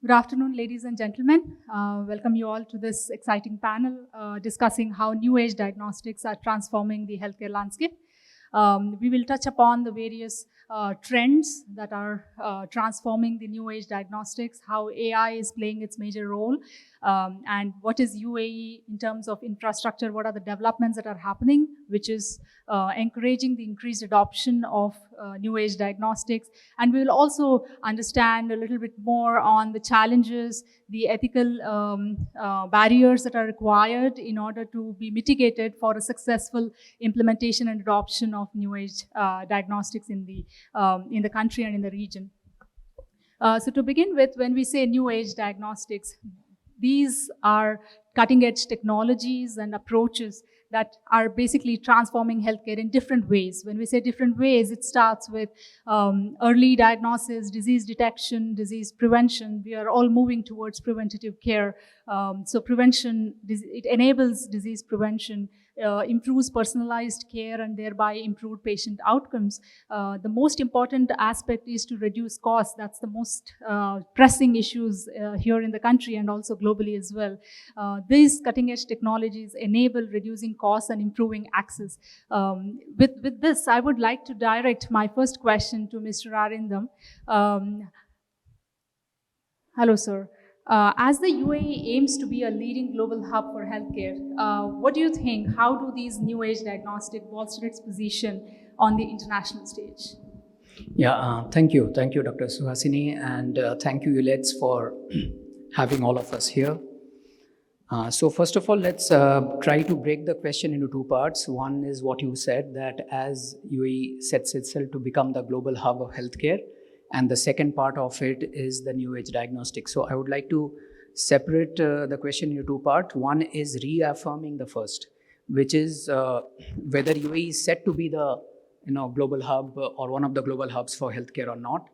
Good afternoon, ladies and gentlemen. Welcome you all to this exciting panel discussing how new age diagnostics are transforming the healthcare landscape. We will touch upon the various trends that are transforming the new age diagnostics, how AI is playing its major role, and what is UAE in terms of infrastructure, what are the developments that are happening, which is encouraging the increased adoption of new age diagnostics. And we will also understand a little bit more on the challenges, the ethical barriers that are required in order to be mitigated for a successful implementation and adoption of new age diagnostics in the country and in the region. So to begin with, when we say new age diagnostics, these are cutting edge technologies and approaches that are basically transforming healthcare in different ways. When we say different ways, it starts with early diagnosis, disease detection, disease prevention. We are all moving towards preventative care. So prevention, it enables disease prevention, improves personalized care, and thereby improved patient outcomes. The most important aspect is to reduce costs. That's the most pressing issues here in the country and also globally as well. These cutting-edge technologies enable reducing costs and improving access. With this, I would like to direct my first question to Mr. Arindam. Hello, sir. As the UAE aims to be a leading global hub for healthcare, what do you think? How do these new age diagnostics bolster its position on the international stage? Yeah, thank you. Thank you, Dr. Suhasini, and thank you, Elets, for having all of us here. So first of all, let's try to break the question into two parts. One is what you said, that as UAE sets itself to become the global hub of healthcare, and the second part of it is the new age diagnostics. So I would like to separate the question into two parts. One is reaffirming the first, which is whether UAE is set to be the global hub or one of the global hubs for healthcare or not.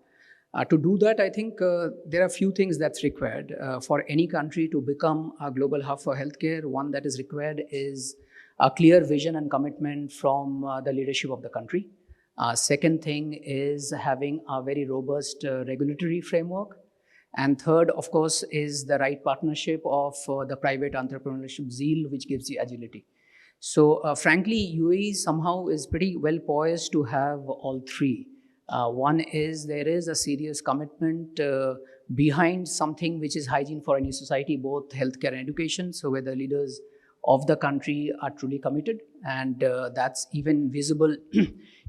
To do that, I think there are a few things that's required. For any country to become a global hub for healthcare, one that is required is a clear vision and commitment from the leadership of the country. Second thing is having a very robust regulatory framework. And third, of course, is the right partnership of the private entrepreneurship zeal, which gives the agility. So frankly, UAE somehow is pretty well poised to have all three. One is there is a serious commitment behind something which is hygiene for any society, both healthcare and education. So where the leaders of the country are truly committed, and that's even visible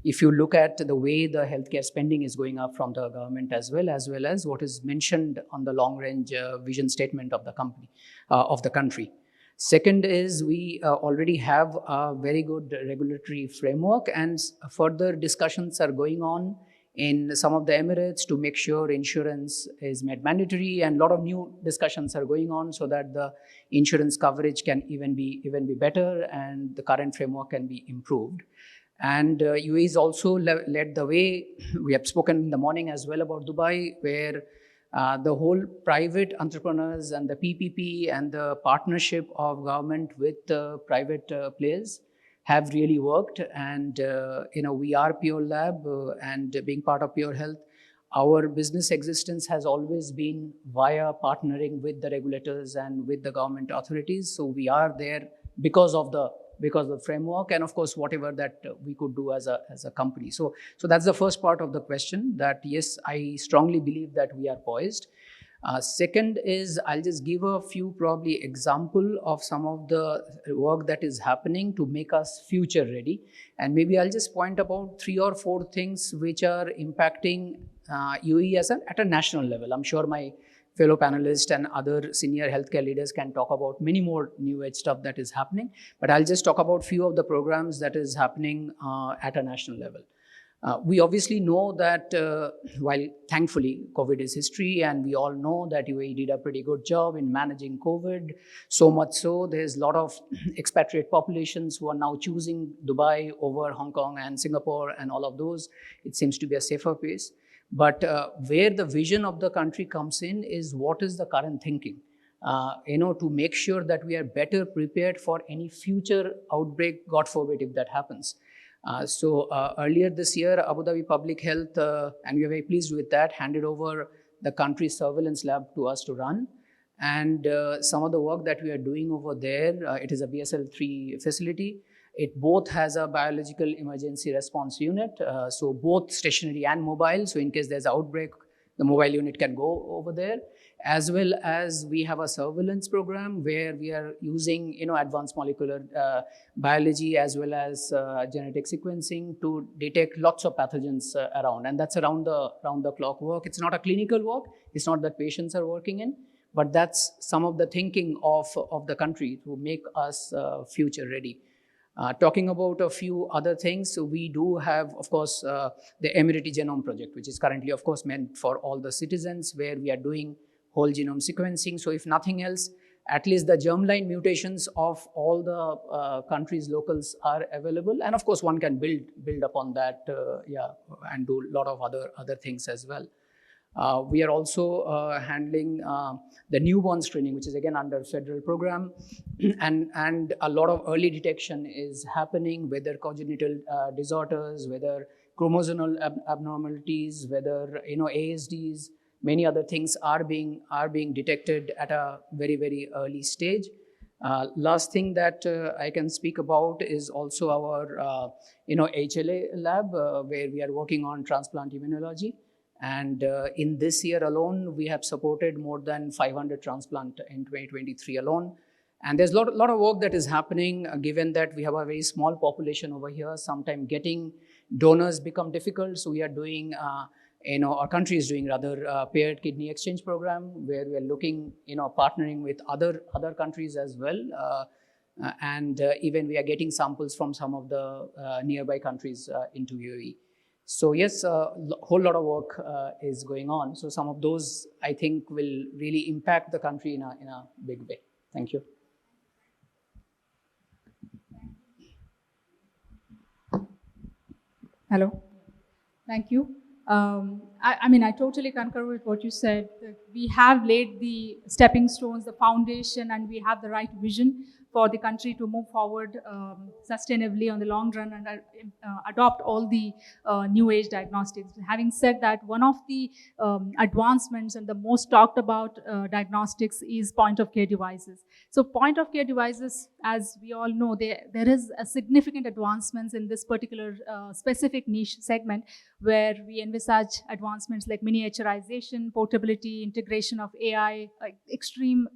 if you look at the way the healthcare spending is going up from the government as well as what is mentioned on the long-range vision statement of the company, of the country. Second is we already have a very good regulatory framework, and further discussions are going on in some of the Emirates to make sure insurance is made mandatory, and a lot of new discussions are going on so that the insurance coverage can even be better and the current framework can be improved. And UAE is also led the way. We have spoken in the morning as well about Dubai, where the whole private entrepreneurs and the PPP and the partnership of government with private players have really worked. And we are Purelab, and being part of Pure Health, our business existence has always been via partnering with the regulators and with the government authorities. So we are there because of the framework, and of course whatever that we could do as a company. So that's the first part of the question, that yes, I strongly believe that we are poised. Second is, I'll just give a few probably example of some of the work that is happening to make us future ready. And maybe I'll just point about 3 or 4 things which are impacting UAE at a national level. I'm sure my fellow panelists and other senior healthcare leaders can talk about many more new age stuff that is happening. But I'll just talk about few of the programs that is happening at a national level. We obviously know that while thankfully COVID is history, and we all know that UAE did a pretty good job in managing COVID, so much so there's a lot of expatriate populations who are now choosing Dubai over Hong Kong and Singapore and all of those. It seems to be a safer place. But where the vision of the country comes in is what is the current thinking, to make sure that we are better prepared for any future outbreak, God forbid, if that happens. So earlier this year, Abu Dhabi Public Health, and we are very pleased with that, handed over the country's surveillance lab to us to run. And some of the work that we are doing over there, it is a BSL-3 facility. It both has a biological emergency response unit, so both stationary and mobile. So in case there's an outbreak, the mobile unit can go over there. As well as we have a surveillance program where we are using advanced molecular biology as well as genetic sequencing to detect lots of pathogens around. And that's around the clock work. It's not a clinical work. It's not that patients are working in. But that's some of the thinking of the country to make us future ready. Talking about a few other things, so we do have, of course, the Emirati Genome Project, which is currently, of course, meant for all the citizens, where we are doing whole genome sequencing. So if nothing else, at least the germline mutations of all the countries' locals are available. And of course, one can build upon that, and do a lot of other things as well. We are also handling the newborn screening, which is again under federal program, and a lot of early detection is happening, whether congenital disorders, whether chromosomal abnormalities, whether ASDs, many other things are being detected at a very, very early stage. Last thing that I can speak about is also our HLA lab, where we are working on transplant immunology. And in this year alone, we have supported more than 500 transplant in 2023 alone. And there's a lot of work that is happening, given that we have a very small population over here. Sometimes getting donors become difficult. So we are doing, our country is doing rather paired kidney exchange program, where we are looking, partnering with other countries as well. And even we are getting samples from some of the nearby countries into UAE. So yes, a whole lot of work is going on. So some of those, I think, will really impact the country in a big way. Thank you. Hello. Thank you. I totally concur with what you said. We have laid the stepping stones, the foundation, and we have the right vision for the country to move forward sustainably on the long run and adopt all the new age diagnostics. Having said that, one of the advancements and the most talked about diagnostics is point of care devices. So point of care devices, as we all know, there is a significant advancements in this particular specific niche segment, where we envisage advancements like miniaturization, portability, integration of AI, like extreme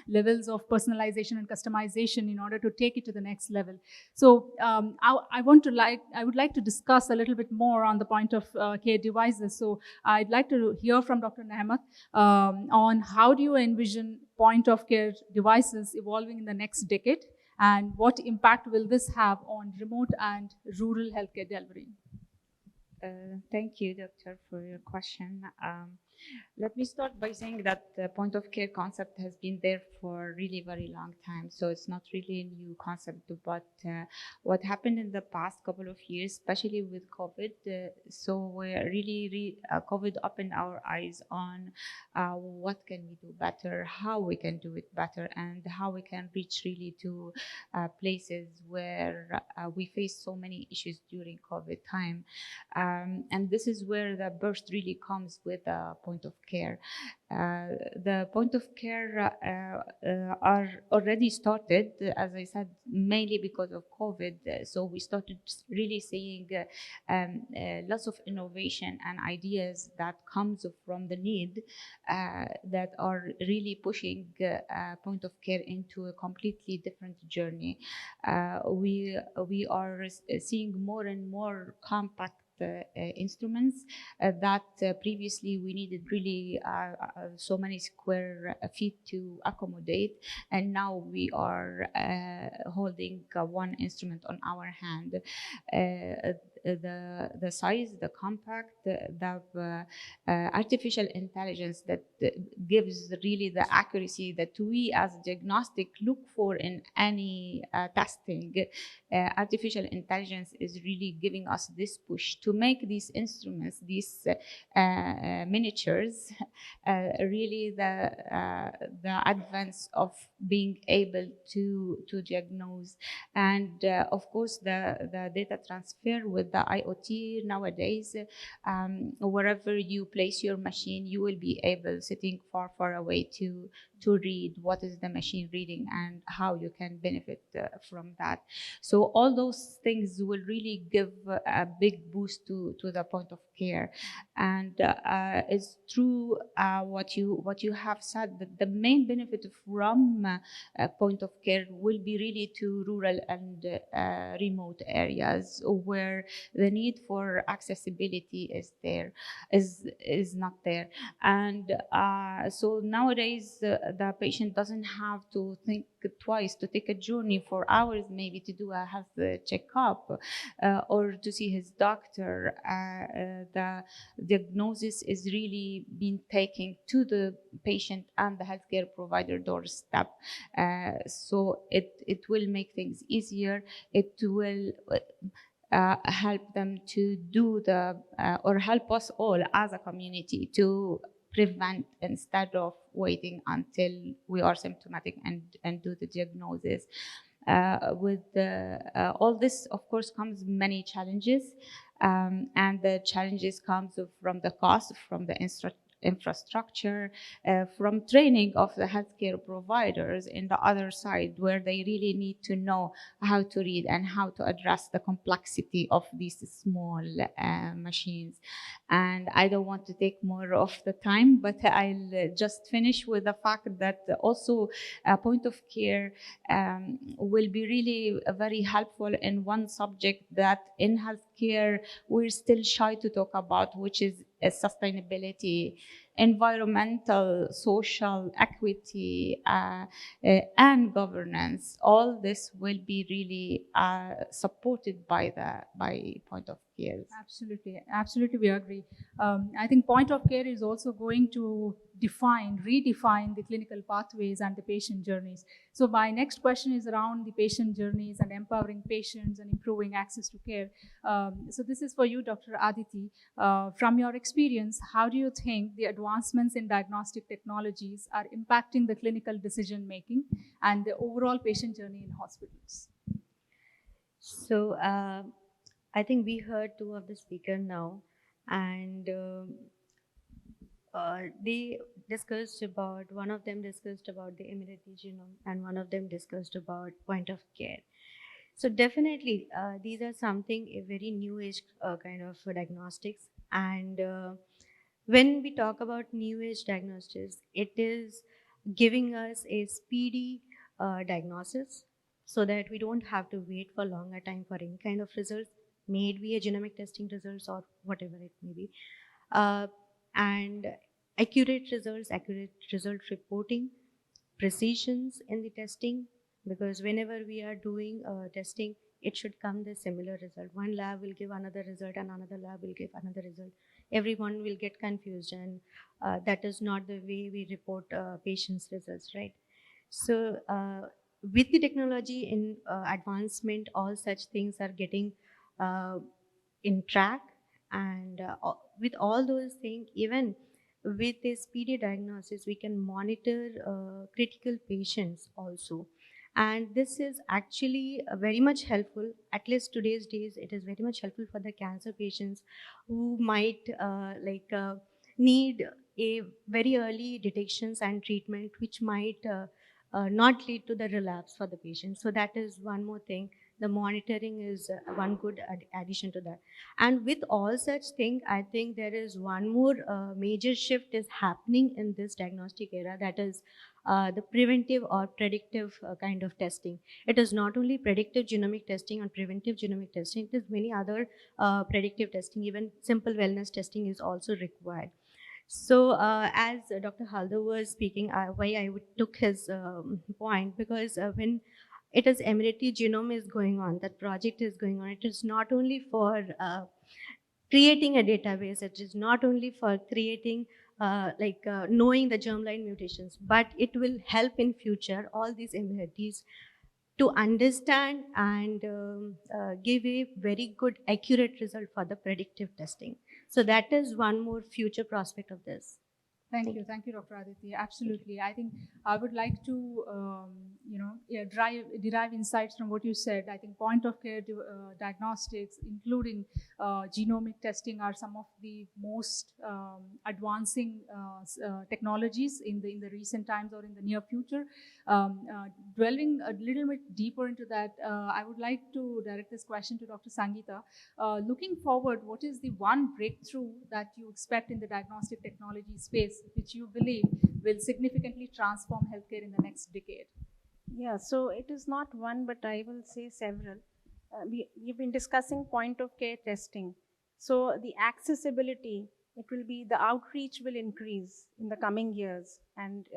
levels of personalization and customization in order to take it to the next level. So I would like to discuss a little bit more on the point of care devices. So I'd like to hear from Dr. Nehmat on how do you envision point of care devices evolving in the next decade, and what impact will this have on remote and rural healthcare delivery? Thank you, Doctor, for your question. Let me start by saying that the point of care concept has been there for a really very long time. So it's not really a new concept, but what happened in the past couple of years, especially with COVID, so we're really COVID opened our eyes on what can we do better, how we can do it better, and how we can reach really to places where we face so many issues during COVID time. And this is where the burst really comes with the point of care. The point of care are already started, as I said, mainly because of COVID. So we started really seeing lots of innovation and ideas that comes from the need that are really pushing point of care into a completely different journey. We are seeing more and more compact instruments that previously we needed really so many square feet to accommodate, and now we are holding one instrument on our hand. The size, the compact, the artificial intelligence that gives really the accuracy that we as diagnostic look for in any testing. Artificial intelligence is really giving us this push to make these instruments, these miniatures, really the advance of being able to diagnose, and of course the data transfer with the IoT nowadays, wherever you place your machine, you will be able, sitting far, far away, to read what is the machine reading and how you can benefit from that. So all those things will really give a big boost to the point of care. And it's true what you have said, that the main benefit from point of care will be really to rural and remote areas where the need for accessibility is not there. And so nowadays the patient doesn't have to think twice to take a journey for hours, maybe to do a health checkup or to see his doctor. The diagnosis is really being taken to the patient and the healthcare provider doorstep. So it will make things easier. It will help them to do or help us all as a community to prevent instead of waiting until we are symptomatic and do the diagnosis. With all this, of course, comes many challenges, and the challenges comes from the cost, from the infrastructure, from training of the healthcare providers in the other side, where they really need to know how to read and how to address the complexity of these small machines. And I don't want to take more of the time, but I'll just finish with the fact that also a point of care will be really very helpful in one subject that in healthcare we're still shy to talk about, which is sustainability, environmental, social equity, and governance. All this will be really supported by point of care. Absolutely, we agree. I think point of care is also going to redefine the clinical pathways and the patient journeys. So my next question is around the patient journeys and empowering patients and improving access to care. So this is for you, Dr. Aditi. From your experience, how do you think the advancements in diagnostic technologies are impacting the clinical decision making and the overall patient journey in hospitals? So I think we heard two of the speakers now, and they discussed about, one of them discussed about the immunity genome and one of them discussed about point of care. So definitely these are something a very new age kind of diagnostics. And when we talk about new age diagnostics, it is giving us a speedy diagnosis so that we don't have to wait for longer time for any kind of results, may it be a genomic testing results or whatever it may be. And accurate result reporting, precisions in the testing, because whenever we are doing testing, it should come the similar result. One lab will give another result and another lab will give another result. Everyone will get confused, and that is not the way we report patients' results, right? So with the technology in advancement, all such things are getting in track, and with all those things, even with a speedy diagnosis, we can monitor critical patients also. And this is actually very much helpful, at least today's days, it is very much helpful for the cancer patients who might need a very early detections and treatment, which might not lead to the relapse for the patient. So that is one more thing. The monitoring is one good addition to that. And with all such things, I think there is one more major shift is happening in this diagnostic era, that is the preventive or predictive kind of testing. It is not only predictive genomic testing and preventive genomic testing, it is many other predictive testing, even simple wellness testing is also required. So as Dr. Haldar was speaking, why I took his point, because when it is Emirati genome is going on, that project is going on, it is not only for creating a database, it is not only for creating knowing the germline mutations, but it will help in future all these Emiratis to understand and give a very good accurate result for the predictive testing. So that is one more future prospect of this. Thank you, Dr. Aditya. Absolutely. I think I would like to, derive insights from what you said. I think point of care diagnostics, including genomic testing, are some of the most advancing technologies in the recent times or in the near future. Dwelling a little bit deeper into that, I would like to direct this question to Dr. Sangeeta. Looking forward, what is the one breakthrough that you expect in the diagnostic technology space, which you believe will significantly transform healthcare in the next decade? Yeah, so it is not one, but I will say several. We've been discussing point of care testing. So the accessibility, the outreach will increase in the coming years, and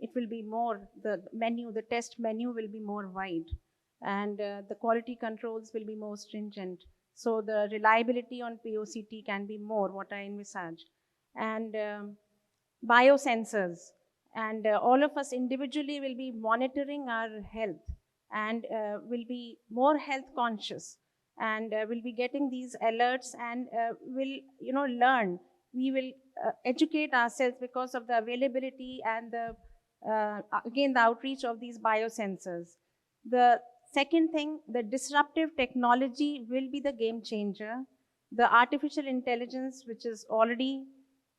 it will be more, the test menu will be more wide, and the quality controls will be more stringent. So the reliability on POCT can be more, what I envisage. And biosensors, and all of us individually will be monitoring our health, and will be more health conscious, and will be getting these alerts, and will learn. We will educate ourselves because of the availability and the outreach of these biosensors. The second thing, the disruptive technology will be the game changer. The artificial intelligence, which is already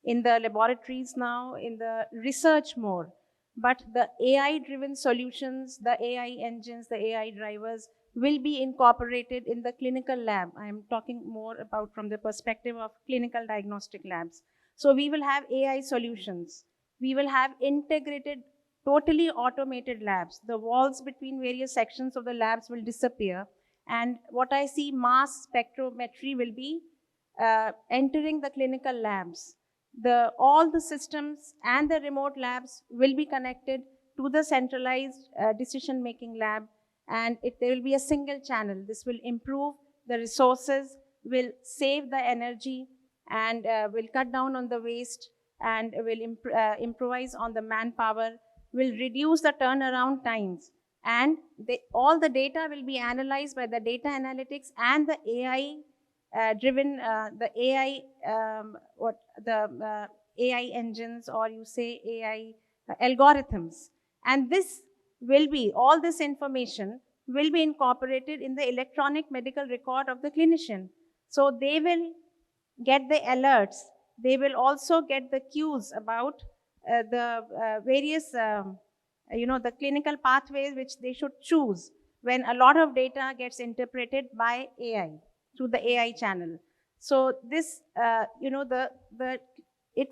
in the laboratories now, in the research more. But the AI-driven solutions, the AI engines, the AI drivers will be incorporated in the clinical lab. I am talking more about from the perspective of clinical diagnostic labs. So we will have AI solutions. We will have integrated, totally automated labs. The walls between various sections of the labs will disappear. And what I see, mass spectrometry will be entering the clinical labs. All the systems and the remote labs will be connected to the centralized decision-making lab, and there will be a single channel. This will improve the resources, will save the energy, and will cut down on the waste, and will improvise on the manpower, will reduce the turnaround times. And all the data will be analyzed by the data analytics and the AI driven, the AI, AI engines, or you say AI algorithms. And all this information will be incorporated in the electronic medical record of the clinician. So they will get the alerts. They will also get the cues about the various, the clinical pathways which they should choose when a lot of data gets interpreted by AI through the AI channel. So this, it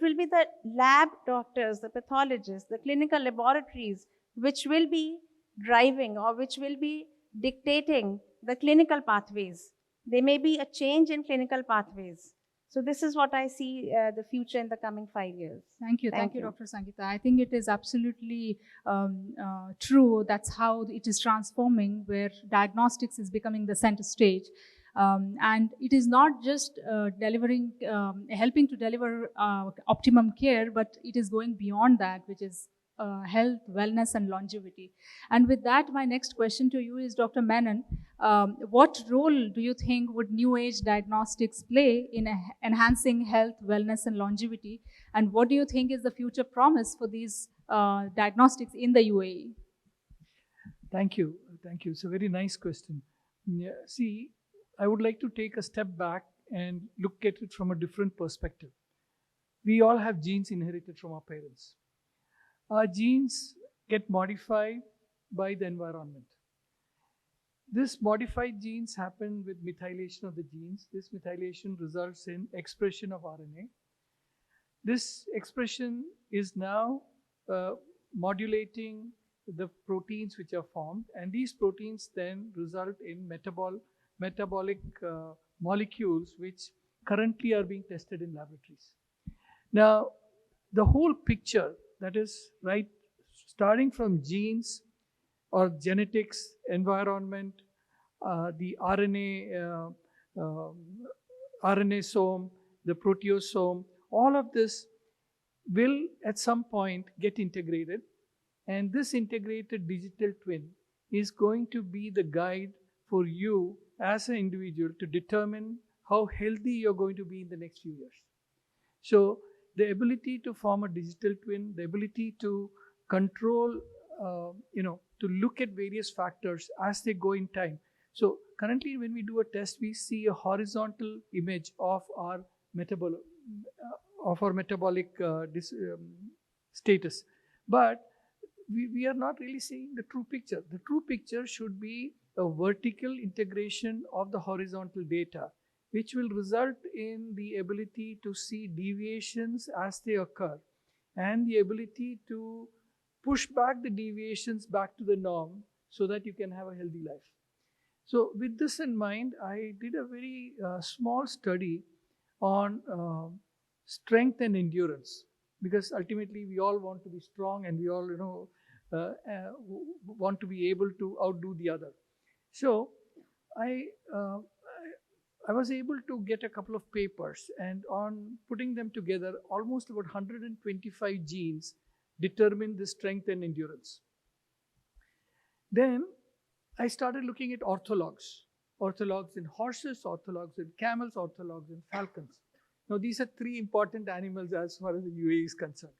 will be the lab doctors, the pathologists, the clinical laboratories, which will be driving or which will be dictating the clinical pathways. There may be a change in clinical pathways. So this is what I see the future in the coming 5 years. Thank you, Dr. Sangeeta. I think it is absolutely true. That's how it is transforming, where diagnostics is becoming the center stage. And it is not just helping to deliver optimum care, but it is going beyond that, which is health, wellness, and longevity. And with that, my next question to you is, Dr. Menon, what role do you think would new age diagnostics play in enhancing health, wellness, and longevity? And what do you think is the future promise for these diagnostics in the UAE? Thank you. It's a very nice question. Yeah, see, I would like to take a step back and look at it from a different perspective. We all have genes inherited from our parents. Our genes get modified by the environment. This modified genes happen with methylation of the genes. This methylation results in expression of RNA. This expression is now modulating the proteins which are formed, and these proteins then result in metabolic molecules which currently are being tested in laboratories. Now, the whole picture, that is right, starting from genes or genetics, environment, the RNasome, the proteasome, all of this will at some point get integrated, and this integrated digital twin is going to be the guide for you as an individual to determine how healthy you're going to be in the next few years. So the ability to form a digital twin, the ability to control, to look at various factors as they go in time. So currently when we do a test, we see a horizontal image of our metabolic status. But we are not really seeing the true picture. The true picture should be a vertical integration of the horizontal data, which will result in the ability to see deviations as they occur and the ability to push back the deviations back to the norm so that you can have a healthy life. So with this in mind, I did a very small study on strength and endurance, because ultimately we all want to be strong and we all want to be able to outdo the other. So I was able to get a couple of papers, and on putting them together, almost about 125 genes determine the strength and endurance. Then I started looking at orthologs in horses, orthologs in camels, orthologs in falcons. Now these are three important animals as far as the UAE is concerned.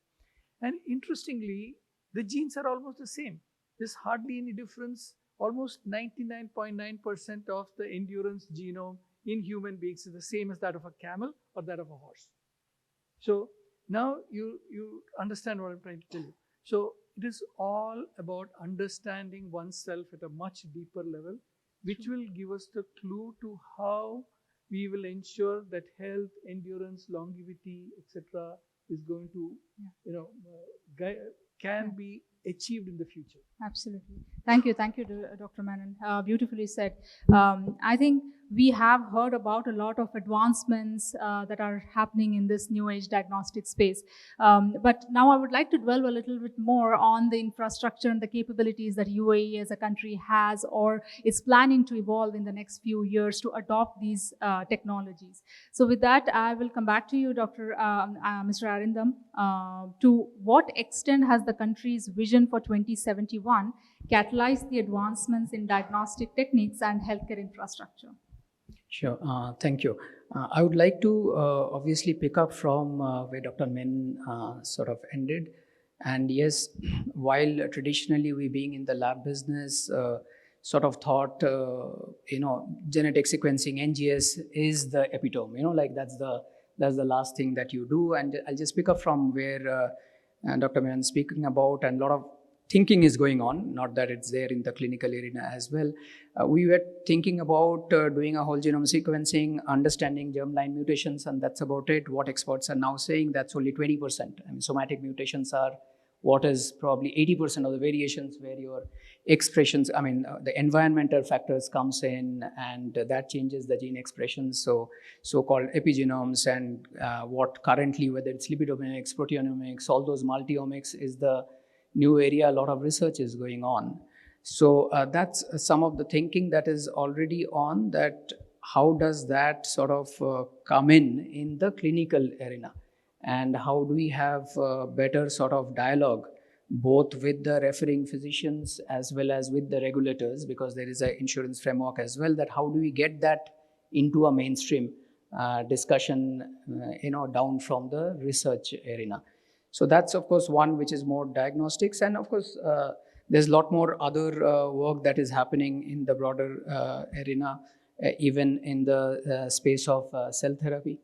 And interestingly, the genes are almost the same. There's hardly any difference. Almost 99.9% of the endurance genome in human beings is the same as that of a camel or that of a horse. So now you understand what I'm trying to tell you. So it is all about understanding oneself at a much deeper level, which will give us the clue to how we will ensure that health, endurance, longevity, etc. is going to, can be achieved in the future. Absolutely. Thank you, Dr. Menon. Beautifully said. I think we have heard about a lot of advancements that are happening in this new age diagnostic space. But now I would like to dwell a little bit more on the infrastructure and the capabilities that UAE as a country has or is planning to evolve in the next few years to adopt these technologies. So with that, I will come back to you, Mr. Arindam. To what extent has the country's vision for 2071 catalyzed the advancements in diagnostic techniques and healthcare infrastructure? Sure, thank you. I would like to obviously pick up from where Dr. Menon sort of ended. And yes, while traditionally we being in the lab business, sort of thought, genetic sequencing, NGS is the epitome, like that's the last thing that you do. And I'll just pick up from where Dr. Menon is speaking about, and a lot of thinking is going on, not that it's there in the clinical arena as well. We were thinking about doing a whole genome sequencing, understanding germline mutations, and that's about it. What experts are now saying, that's only 20%. I mean, somatic mutations are what is probably 80% of the variations where your expressions, the environmental factors comes in and that changes the gene expressions. So-called epigenomes and what currently, whether it's lipidomics, proteomics, all those multi-omics is the new area, a lot of research is going on. So that's some of the thinking that is already on, that how does that sort of come in the clinical arena, and how do we have better sort of dialogue both with the referring physicians as well as with the regulators, because there is an insurance framework as well, that how do we get that into a mainstream discussion, down from the research arena. So that's, of course, one which is more diagnostics. And of course, there's a lot more other work that is happening in the broader arena, even in the space of cell therapy.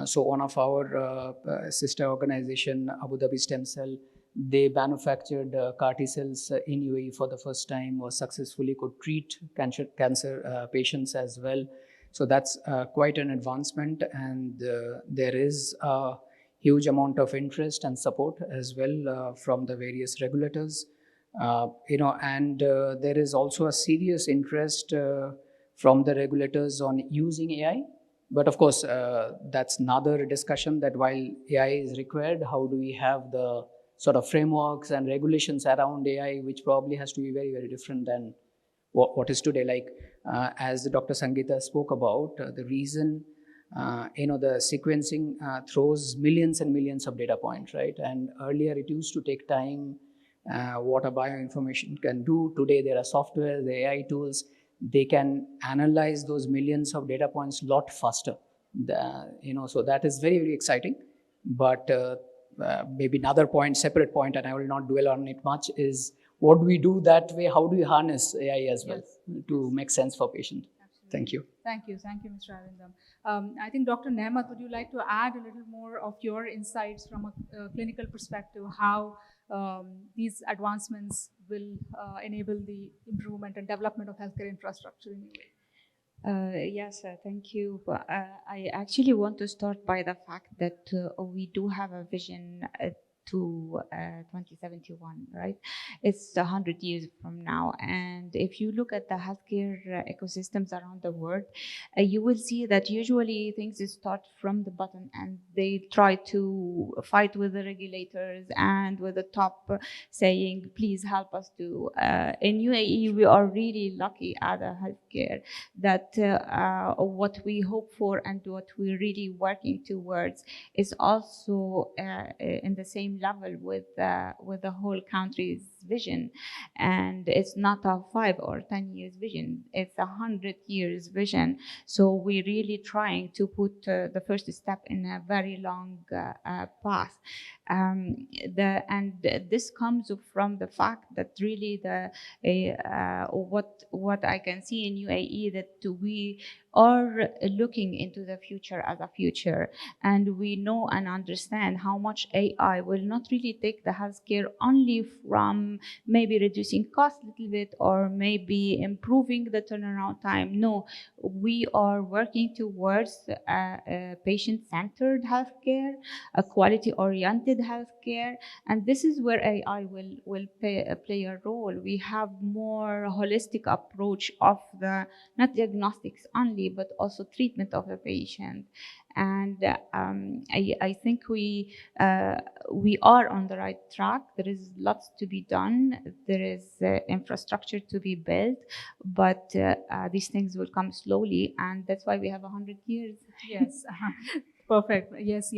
So one of our sister organization, Abu Dhabi Stem Cell, they manufactured CAR T cells in UAE for the first time, or successfully could treat cancer patients as well. So that's quite an advancement, and there is a huge amount of interest and support as well from the various regulators. And there is also a serious interest from the regulators on using AI. But of course, that's another discussion, that while AI is required, how do we have the sort of frameworks and regulations around AI, which probably has to be very, very different than what is today. Like as Dr. Sangeeta spoke about, the reason, the sequencing throws millions and millions of data points, right? And earlier it used to take time, what a bioinformation can do. Today there are software, the AI tools, they can analyze those millions of data points a lot faster. So that is very, very exciting. But maybe another point, separate point, and I will not dwell on it much, is what do we do that way? How do we harness AI as well to make sense for patients? Thank you. Thank you, Mr. Arindam. I think Dr. Nehmat, would you like to add a little more of your insights from a clinical perspective, how these advancements will enable the improvement and development of healthcare infrastructure in UAE? Yes, thank you. I actually want to start by the fact that we do have a vision to 2071, right? It's 100 years from now. And if you look at the healthcare ecosystems around the world, you will see that usually things start from the bottom and they try to fight with the regulators and with the top saying, please help us to. In UAE, we are really lucky at the healthcare that what we hope for and what we're really working towards is also in the same level with the whole country's vision. And it's not a 5 or 10 years vision, it's 100 years vision. So we're really trying to put the first step in a very long path. This comes from the fact that really what I can see in UAE, that we are looking into the future as a future, and we know and understand how much AI will not really take the healthcare only from maybe reducing cost a little bit or maybe improving the turnaround time. No, we are working towards a patient-centered healthcare, a quality-oriented healthcare, and this is where AI will play a role. We have more holistic approach of the not diagnostics only, but also treatment of the patient. And I think we are on the right track. There is lots to be done. There is infrastructure to be built, but these things will come slowly, and that's why we have 100 years. Yes, perfect. Yes,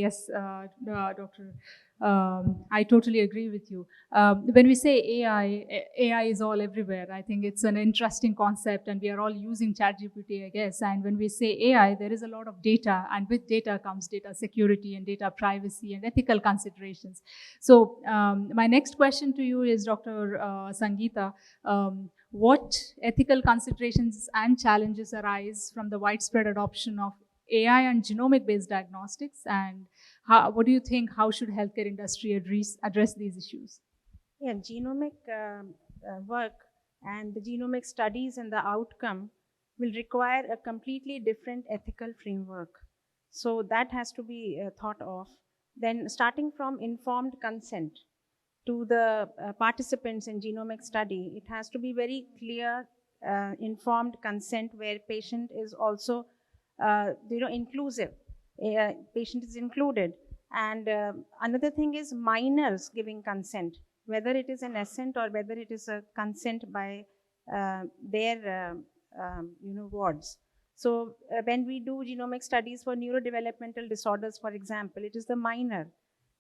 Doctor. I totally agree with you. When we say AI is all everywhere. I think it's an interesting concept, and we are all using ChatGPT, I guess. And when we say AI, there is a lot of data, and with data comes data security and data privacy and ethical considerations. So my next question to you is, Dr. Sangeeta, what ethical considerations and challenges arise from the widespread adoption of AI and genomic-based diagnostics, and what do you think, how should healthcare industry address these issues? Yeah, genomic work and the genomic studies and the outcome will require a completely different ethical framework. So that has to be thought of. Then starting from informed consent to the participants in genomic study, it has to be very clear, informed consent where patient is also inclusive. Patient is included. And another thing is minors giving consent, whether it is an assent or whether it is a consent by their wards. So when we do genomic studies for neurodevelopmental disorders, for example, it is the minor.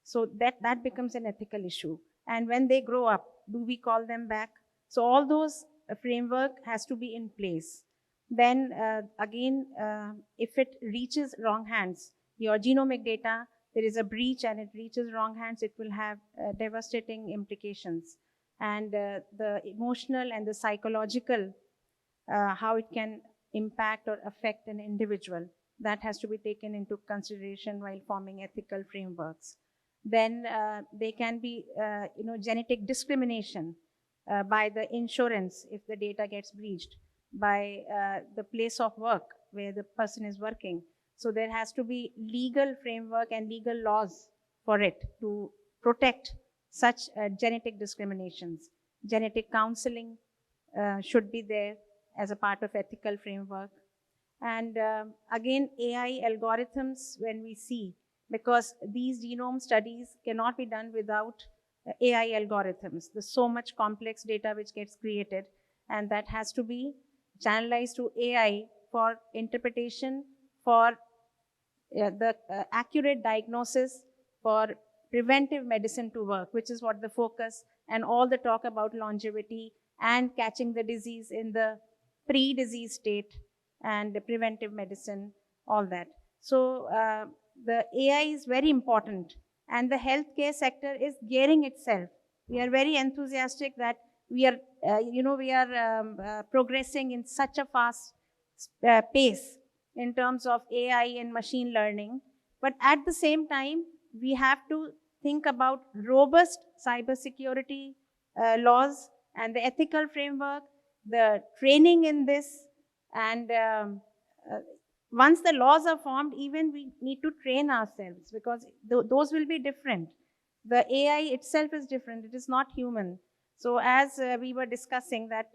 So that becomes an ethical issue. And when they grow up, do we call them back? So all those framework has to be in place. Then again, if it reaches wrong hands, your genomic data, there is a breach and it reaches wrong hands, it will have devastating implications. And the emotional and the psychological, how it can impact or affect an individual, that has to be taken into consideration while forming ethical frameworks. Then there can be genetic discrimination by the insurance if the data gets breached, by the place of work where the person is working. So there has to be legal framework and legal laws for it to protect such genetic discriminations. Genetic counseling should be there as a part of ethical framework. And again, AI algorithms, when we see, because these genome studies cannot be done without AI algorithms. There's so much complex data which gets created, and that has to be channelized to AI for interpretation, for the accurate diagnosis, for preventive medicine to work, which is what the focus and all the talk about longevity and catching the disease in the pre-disease state and the preventive medicine, all that. So the AI is very important, and the healthcare sector is gearing itself. We are very enthusiastic that we are, progressing in such a fast pace in terms of AI and machine learning. But at the same time, we have to think about robust cybersecurity laws and the ethical framework, the training in this, and once the laws are formed, even we need to train ourselves, because those will be different. The AI itself is different, it is not human. So as we were discussing that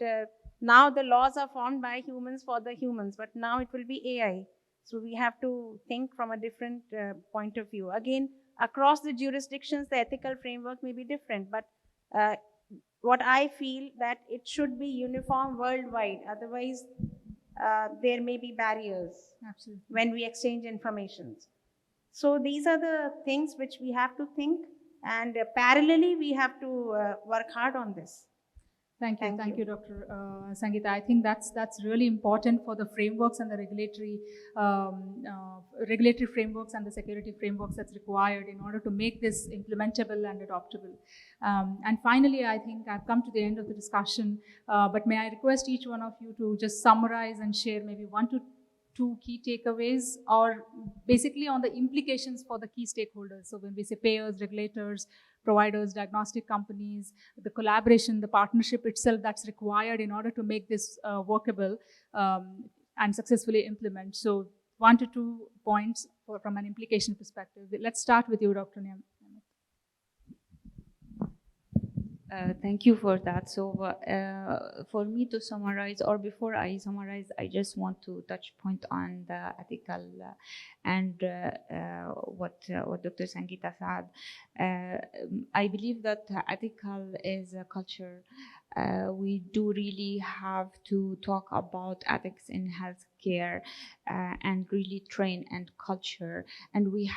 now the laws are formed by humans for the humans, but now it will be AI. So we have to think from a different point of view. Again, across the jurisdictions, the ethical framework may be different, but what I feel that it should be uniform worldwide. Otherwise, there may be barriers. Absolutely. When we exchange information. So these are the things which we have to think, and parallelly we have to work hard on this. Thank you, Thank you. Dr. Sangeeta. I think that's really important for the frameworks and the regulatory frameworks and the security frameworks that's required in order to make this implementable and adoptable. And finally, I think I've come to the end of the discussion, but may I request each one of you to just summarize and share maybe 1 to 2 key takeaways, or basically on the implications for the key stakeholders. So when we say payers, regulators, providers, diagnostic companies, the collaboration, the partnership itself that's required in order to make this workable and successfully implement. So 1 to 2 points from an implication perspective. Let's start with you, Dr. Nehmat. Thank you for that. So for me to summarize, or before I summarize, I just want to touch point on the ethical and what Dr. Sangeeta said. I believe that ethical is a culture. We do really have to talk about ethics in healthcare and really train and culture. And we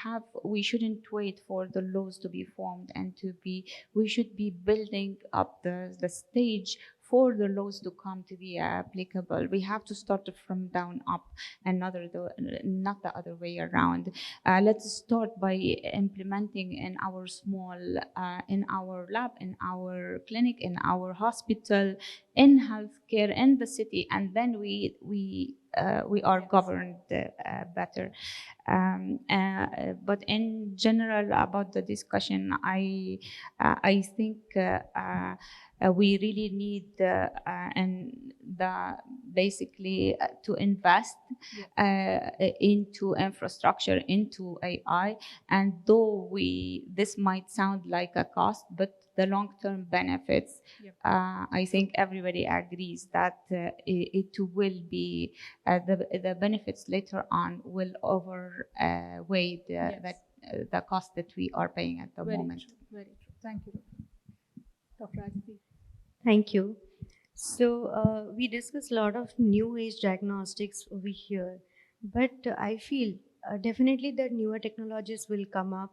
shouldn't wait for the laws to be formed and we should be building up the stage for the laws to come to be applicable. We have to start from down up and not the other way around. Let's start by implementing in our small, in our lab, in our clinic, in our hospital, in healthcare, in the city, and then we are governed better. But in general about the discussion, I think we really need basically to invest into infrastructure, into AI. And though this might sound like a cost, but the long-term benefits, I think everybody agrees that it will be the benefits later on will outweigh the cost that we are paying at the moment. True, very true. Thank you, Dr. Aditi. Thank you. So we discussed a lot of new age diagnostics over here, but I feel definitely that newer technologies will come up,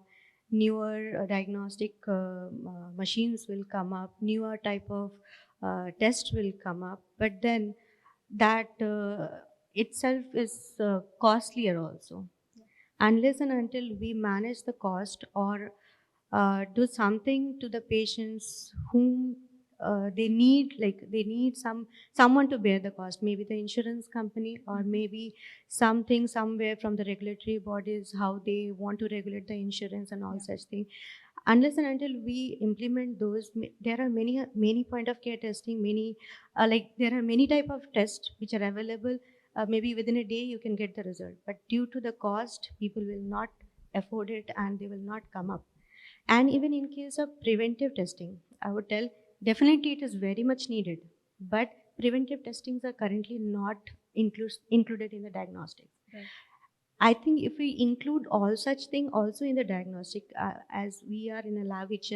newer diagnostic machines will come up, newer type of tests will come up, but then that itself is costlier also. Unless and until we manage the cost or do something to the patients whom they need someone to bear the cost, maybe the insurance company or maybe something somewhere from the regulatory bodies, how they want to regulate the insurance and all such thing. Unless and until we implement those, there are many point of care testing, there are many type of tests which are available. Maybe within a day you can get the result, but due to the cost, people will not afford it and they will not come up. And even in case of preventive testing, I would tell definitely it is very much needed, but preventive testings are currently not included in the diagnostics. Right. I think if we include all such thing also in the diagnostic, as we are in a lab which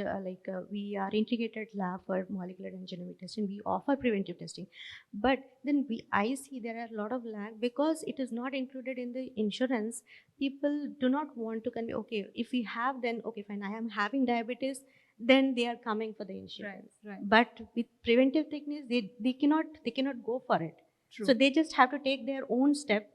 we are integrated lab for molecular and genomic testing, we offer preventive testing, but then I see there are a lot of lag because it is not included in the insurance. People do not want to convey, okay, if we have, then okay fine, I am having diabetes, then they are coming for the insurance. Right. But with preventive techniques, they cannot go for it. True. So they just have to take their own step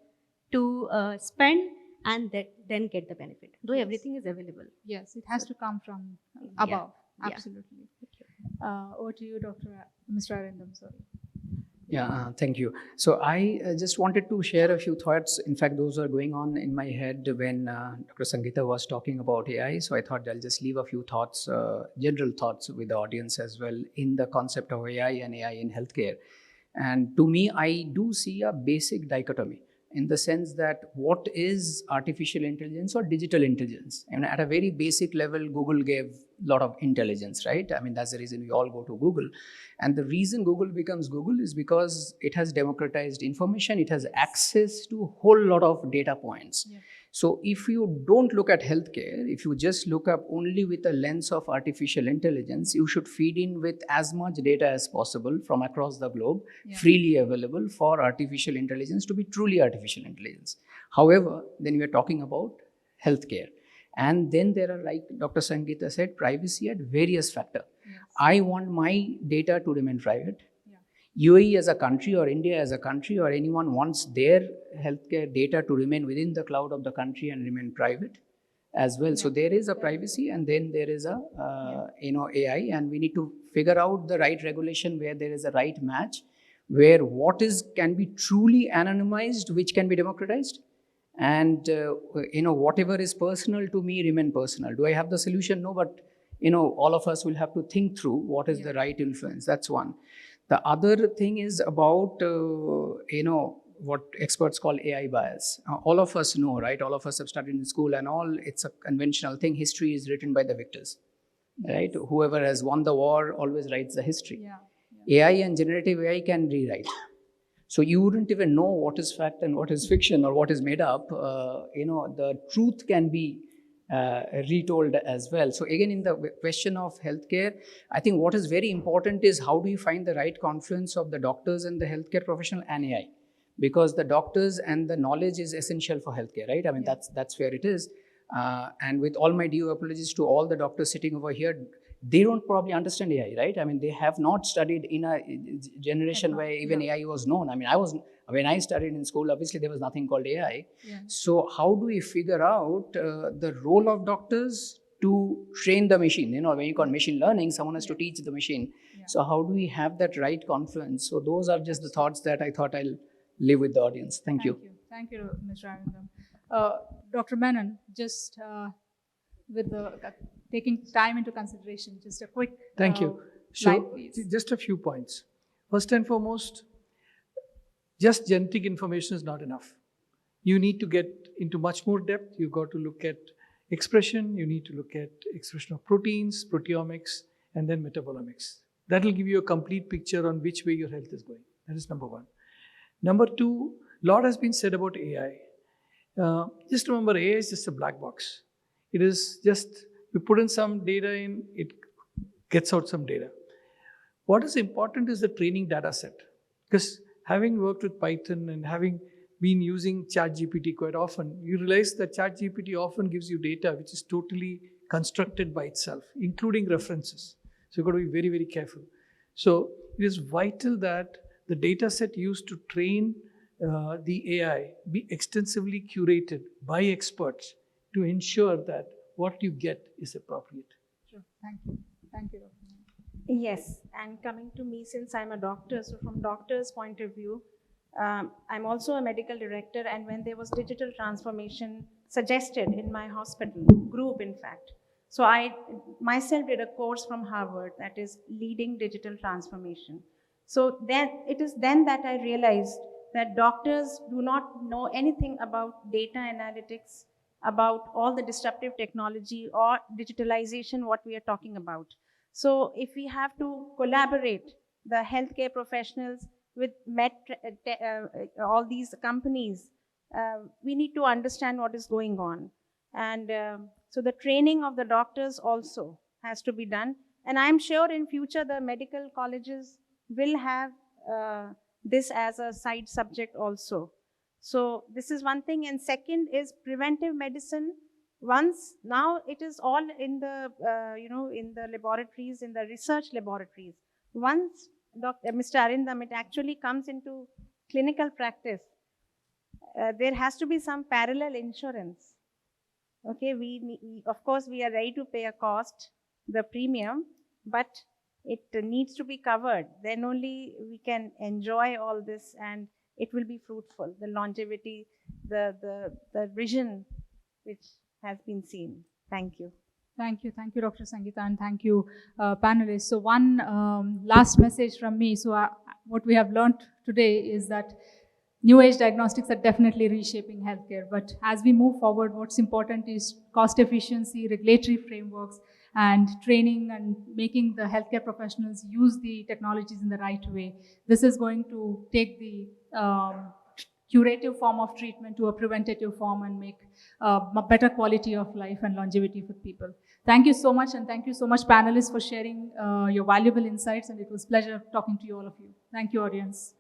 to spend and then get the benefit, though Yes. everything is available. Yes, it has to come from Yeah. above. Yeah. Absolutely. Over to you, Mr. Arindam. Sorry. Yeah, thank you. So I just wanted to share a few thoughts. In fact, those are going on in my head when Dr. Sangeeta was talking about AI. So I thought I'll just leave a few thoughts, general thoughts with the audience as well in the concept of AI and AI in healthcare. And to me, I do see a basic dichotomy in the sense that what is artificial intelligence or digital intelligence? And at a very basic level, Google gave a lot of intelligence, right? I mean, that's the reason we all go to Google. And the reason Google becomes Google is because it has democratized information. It has access to a whole lot of data points. Yeah. So if you don't look at healthcare, if you just look up only with a lens of artificial intelligence, you should feed in with as much data as possible from across the globe, freely available for artificial intelligence to be truly artificial intelligence. However, then we are talking about healthcare. And then there are, like Dr. Sangeeta said, privacy at various factors. Yes. I want my data to remain private. UAE as a country or India as a country or anyone wants their healthcare data to remain within the cloud of the country and remain private as well. So there is a privacy and then there is a AI, and we need to figure out the right regulation where there is a right match, where what can be truly anonymized, which can be democratized, and whatever is personal to me remain personal. Do I have the solution? No, but all of us will have to think through what is the right influence. That's one. The other thing is about, what experts call AI bias. All of us know, right? All of us have studied in school and all. It's a conventional thing. History is written by the victors, right? Whoever has won the war always writes the history. AI and generative AI can rewrite. So you wouldn't even know what is fact and what is fiction or what is made up. The truth can be retold as well. So again, in the question of healthcare, I think what is very important is how do you find the right confluence of the doctors and the healthcare professional and AI? Because the doctors and the knowledge is essential for healthcare, right? I mean, that's where it is. And with all my due apologies to all the doctors sitting over here, they don't probably understand AI, right? I mean, they have not studied in a generation where even AI was known. I mean, when I studied in school, obviously there was nothing called AI. So how do we figure out the role of doctors to train the machine? When you call machine learning, someone has to teach the machine. So how do we have that right confluence? So those are just the thoughts that I thought I'll leave with the audience. Thank you. Thank you, Mr. Arindam. Dr. Menon, just with taking time into consideration, just a quick Thank you. slide, So, please. just a few points. First and foremost, just genetic information is not enough. You need to get into much more depth. You've got to look at expression. You need to look at expression of proteins, proteomics, and then metabolomics. That will give you a complete picture on which way your health is going. That is number one. Number two, a lot has been said about AI. Just remember, AI is just a black box. It is just, you put in some data in, it gets out some data. What is important is the training data set. Because having worked with Python and having been using ChatGPT quite often, you realize that ChatGPT often gives you data which is totally constructed by itself, including references. So you've got to be very, very careful. So it is vital that the data set used to train the AI be extensively curated by experts to ensure that what you get is appropriate. Sure. Thank you. Thank you, Dr. Yes, and coming to me, since I'm a doctor, so from doctor's point of view, I'm also a medical director, and when there was digital transformation suggested in my hospital group, in fact, so I myself did a course from Harvard that is leading digital transformation. So then it is then that I realized that doctors do not know anything about data analytics, about all the disruptive technology or digitalization, what we are talking about. So if we have to collaborate, the healthcare professionals with all these companies, we need to understand what is going on. And so the training of the doctors also has to be done. And I'm sure in future the medical colleges will have this as a side subject also. So this is one thing. And second is preventive medicine. Once now it is all in the in the laboratories, in the research laboratories. Once Mr. Arindam, it actually comes into clinical practice. there has to be some parallel insurance. Okay, of course, we are ready to pay a cost, the premium, but it needs to be covered. Then only we can enjoy all this and it will be fruitful, the longevity, the vision which has been seen. Thank you. Thank you, Dr. Sangeeta, and thank you, panelists. So one last message from me. So what we have learned today is that new age diagnostics are definitely reshaping healthcare. But as we move forward, what's important is cost efficiency, regulatory frameworks, and training and making the healthcare professionals use the technologies in the right way. This is going to take the curative form of treatment to a preventative form and make a better quality of life and longevity for people. Thank you so much, and thank you so much, panelists, for sharing your valuable insights, and it was a pleasure talking to you, all of you. Thank you, audience.